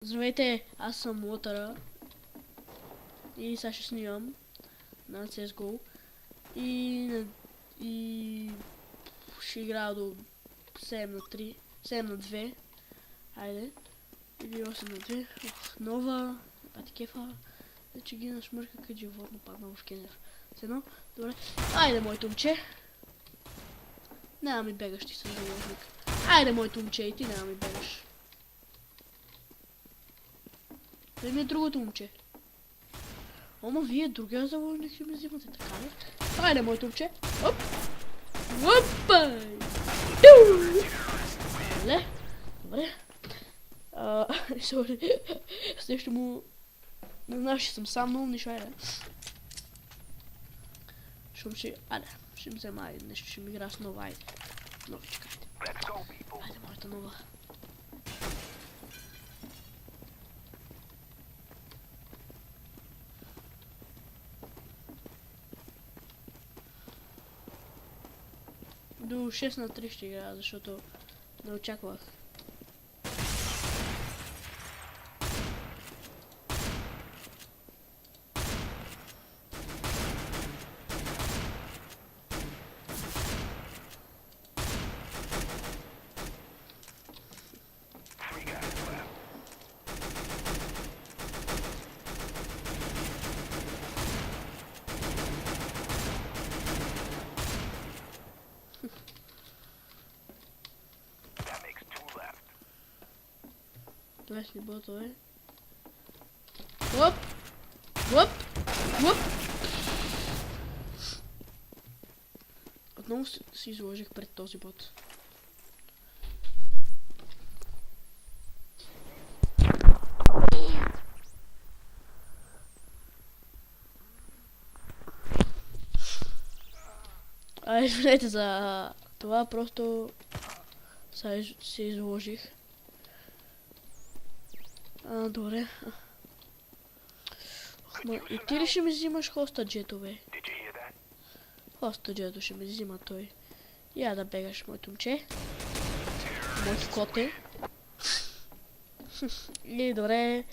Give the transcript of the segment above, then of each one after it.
Здравейте, аз съм Лотъра и сега ще снимам на CSGO и ще играя до 7 на 3, 7 на 2, айде, или 8 на 2, нова, пати кефа, че ги нашмърка като животно падна в кенер. С едно, добре, айде моето момче, няма ми бегаш, ти съм заложник, айде моето момче и ти няма ми бегаш. Дай ми е другото момче. Ома вие другия заложник ще ми взимате, така ли? Айде, моето момче. Оп! Опа! Добре. Добре. Сори. Също му... Не знам, че съм сам, но нищо айде. Шум ще... Айде. Ще ми взема айде. Нещо ще ми игра с нова айде. Нови, чекайте. Айде, моята нова. До 6 на 3 ще играя, защото не очаквах. Това ще ботове. Оп! Оп! Оп! Отново си изложих пред този бот. Извинете за това, просто се изложих. Добре. И ти ли ще ми взимаш хоста джетове? Хоста джето ще ми взима той. Я да бегаш, моето момче. Моето коте. И добре.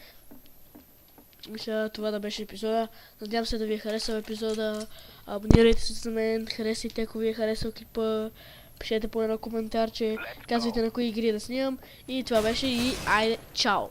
Мисля, това да беше епизода. Надявам се да ви е харесал епизода. Абонирайте се за мен, харесайте, ако ви е харесал клипа. Пишете по едно коментарче, казвайте на кои игри да снимам. И това беше и айде, чао!